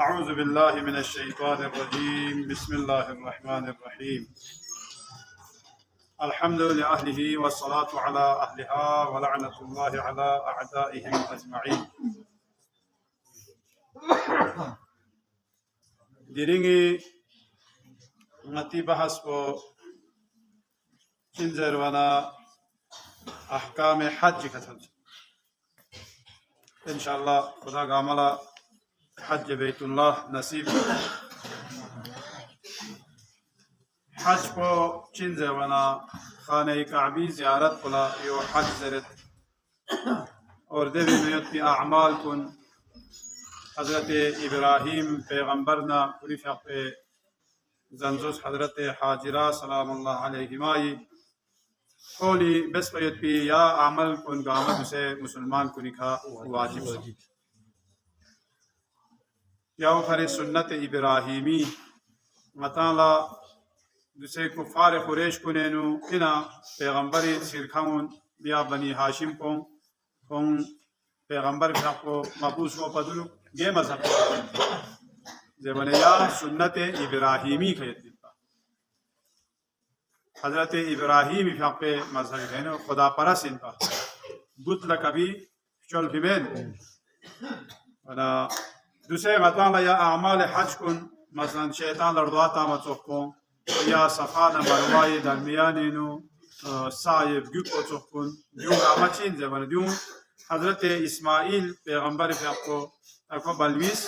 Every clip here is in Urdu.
أعوذ بالله من الشيطان الرجيم. بسم الله الرحمن الرحيم. الحمد لأهله والصلاة على أهلها ولعنة الله على أعدائهم أجمعين. ديرينغي نتي بحث بو چنزر وانا أحكام حج كتل إن شاء الله خدا قاملا حج بيت الله نصيب حج کو چنزه ونا خانه کعبی زیارت کلا یو حج زرت اور دوی میت کی اعمال کن حضرت ابراهیم پیغمبرنا پوری فق زنزوس حضرت حاجرہ سلام اللہ علیہما قولی بس بیت پی یا عمل کن گامت سے مسلمان کو نکھا واجب یا خر سنت ابراهیمی مطالعہ دوسرے کفار قریش کنینو اینا پیغمبری سیرکھاون بیا بنی ہاشم کون پیغمبر کو مبوس کو پدلو یہ مذہب زبان یا سنت ابراہیمی کہتے ہیں حضرت ابراہیم فق مذہب ہے نا خدا پرست ان کا بت لکبی چل فیمین دوسرے مطالعہ یا اعمال حج کن مثلا شیطان لردواتا مصوفون یا صفان مروای درمیانینو سایب گوکو چخکن دیون آمچین زمان دیون حضرت اسماعیل پیغمبر فیقو بلویس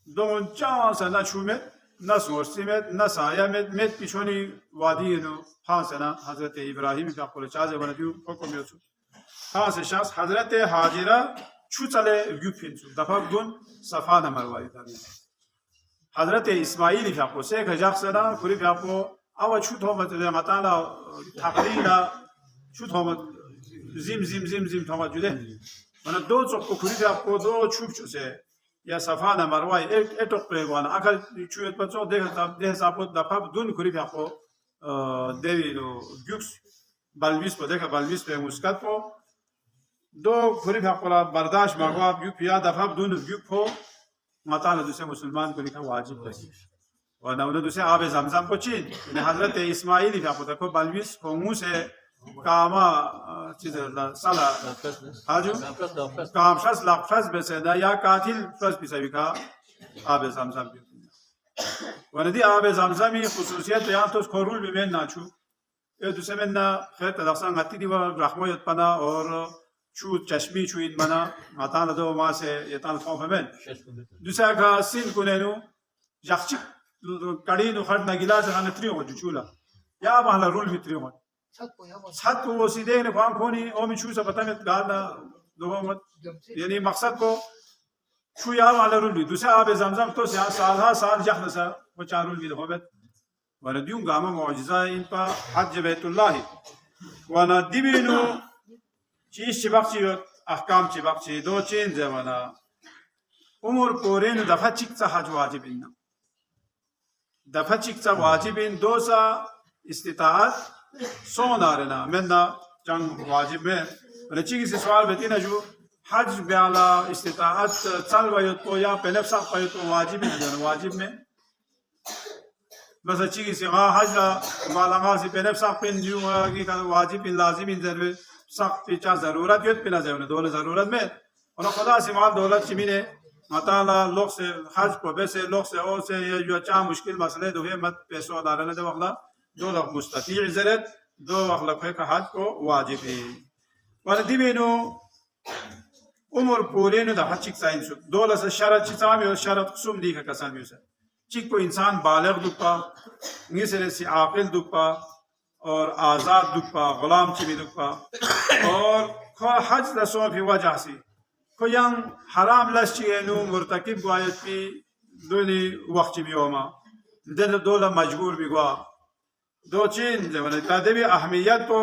دون چانسا نا چومت نا سورسیمت نا سایمت مت پیشونی وادینو خانسنا حضرت ابراهیم فیقو لچاز زمان دیون کوکو میوچو خانس شخص حضرت حاجرہ چو چلے گوک پینچو دفاق دون صفان مروای درمیان حضرت اسماعیل فیقو سیک جاق سنا کری فیقو اوا چو تومت مطالا تقلیلا چو تومت زیم زیم زیم زیم تومت جده من دو چوکو کری فیقو دو چوب چو سه یا صفان مروای ایتوک پیگوانا اکل چویت پچو ده ساپو دفاق دون کری فیقو دیوی گوکس بلویس پو دیکھا بلویس پی مسکت پو دو کری فیقو برداشت مغواب گوک پیا دفاق دون گوک پو مطالعہ دوسرے مسلمان کو لکھا واجب ہے ورنہ انہوں دوسرے آب زمزم کو چین حضرت اسماعیلی فیقو تکو بلویس کو منہ سے کاما چیز صلاح حاجو کام شخص لقفز بسیدہ یا قاتل فرز بیسوی کا آب زمزم بھی ورنہ دی آب زمزمی خصوصیت بیان تو اس کو رول بھی میں ناچو دوسرے میں نا خیر تدخصان غتی دی و رحمویت پنا اور چو چشمی چوید منا مطالعه دو ما سے یتان خوف من دوسرا کا سین کنینو جخچک کڑینو خرد نگیلا زغان تریو جوچولا یا محلا رول بھی تریو سات کو سیدھے نے قام کھونی او میں چو سا پتہ میں گانا دو یعنی مقصد کو چو یا محلا رول بھی دوسرا آب زمزم تو سال جخن سا وہ چار رول بھی دو بت وردیون گاما معجزہ ان پا حج بیت اللہ وانا دیبینو چیز چی بخشی و احکام چی بخشی دو چین زمانا امور پورین دفع چکتا حج واجبین دفع چکتا واجبین دو سا استطاعت سون آرنا مننا چنگ واجب میں رچی سے سوال بیتینا جو حج بیالا استطاعت چل ویت کو یا پہلپ ساق ویت کو واجب میں بس چیزی سے حج والا غازی پہلپ ساق پین جو واجب لازم ضرور سخت پیچا ضرورت یوت پینا زیونه دولت ضرورت میں اور خدا سے مال دولت چمینے مطالعہ لوگ سے حج کو بیسے لوگ سے او سے یہ چا مشکل مسئلے دو ہے مت پیسو دارنے دو اخلا دو لوگ مستطیع زرت دو اخلا کا حج کو واجب ہے وردی بینو عمر پورینو دا حج چک سائن شد دولت سے شرط چسامی اور شرط قسم دی کا قسم یوسر چک کو انسان بالغ دکا نگسر سی عاقل دکا اور آزاد دکا غلام چی بھی دکا اور حج لسو فی وجہ سی کو ین حرام لس چی نو مرتکب گوایت پی دونی وقت چی بھی ہوما دل دولا مجبور بھی گوا دو چین زمانے تادبی اہمیت کو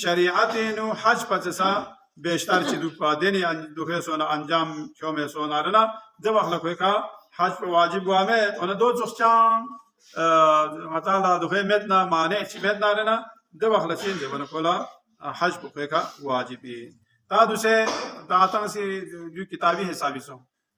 شریعت نو حج پچسا بیشتر چی دکا دینی دکھے سونا انجام شومے سونا رنا دو اخلا کوئی کا حج پر واجب گوا میں انہا دو چخچان مطالعہ دخوی مدنا مانع چی مدنا رنا دو اخلصین دے ونکولا حج کو کا واجبی تا دوسرے داتا سے جو کتابی حسابی سو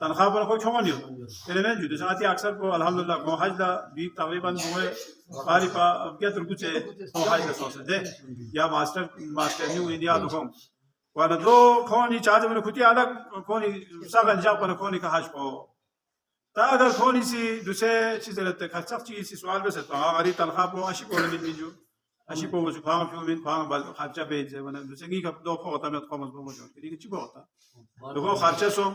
تنخواه بنا کوئی کھوان یو اینه جوده ساعتی اکثر کو الحمدلله کو حج دا بی تقریبا بوه قاری پا کیا ترکوچه کو حج دا سوسه ده یا ماستر نیو اندیا دکم وانا دو کونی چاهده من کتی الگ کونی ساگن جاب بنا کونی که حج پا تا اگر کونی سی دوسه چیز رہتے خرچک چیز سی سوال بسه تو غری تنخواه بو اشی کو من بیجو اشی کو وجو فاهم فيو من فاهم بال خرچه بیجه وانا دوسه گی که دو کو تامت قومز بو مجو کدی چی بوتا دو خرچه سو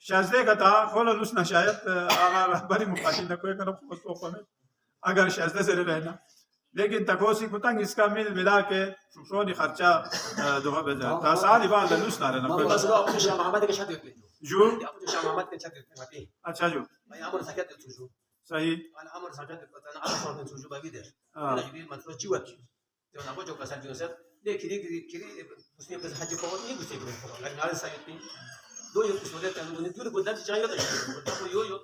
شازده که تا خلا لوس نشاید آقا رهبری مقاطی نکوی کنم خود بکنه اگر شازده سر بهنا لیکن تکوسی کتنگ اسکا میل ملا که شوشونی خرچا دوها بزن تا سالی بعد لوس ناره نکوی بس لو ابو شام محمد کے شادی ہوتی جو ابو شام محمد کے شادی ہوتی اچھا جو میں امر سکت تجو صحیح انا امر سکت انا امر سکت تجو باگیدر انا جديد مطلوب جوات تو انا بوجو كسر جوزيف ليه كذي مسلم بس حاجه فوق ايه بس يقول لك نار سايتي دو يو مسؤوليات كانوا ندير قدام تجاي قدام يو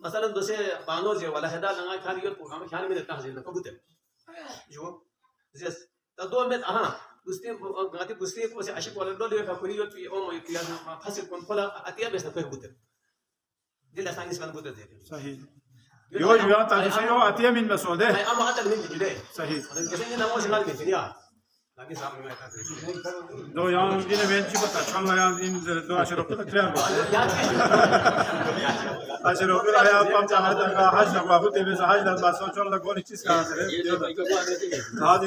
مثلا دوسه بانوزي ولا هذا لنا كان يو بروجرام كان من التحزين ده كبده جو زيس تدو مت اها دوستي غاتي دوستي کو سے عاشق ولا دو يو كوري يو في ام يو فاسل كون فلا اتيا بس نكو كبده دي لا ساينس كان كبده صحيح يو يو تا يو اتيا من مسؤوله اي اما حتى من جديد صحيح لكن انا مو شغال من الدنيا لكن صار ما دو يوم دينا بنتي بقى كم يوم دين دو عشرة كده كلام عشرة كده يا بام تعال تلقى حج نبغى خد بس حج نبغى سو شو الله كوني تيس كان سره هذا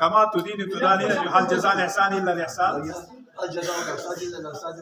كما تدين تداني هل جزاء الإحسان إلا الإحسان الجزاء والإحسان إلا الإحسان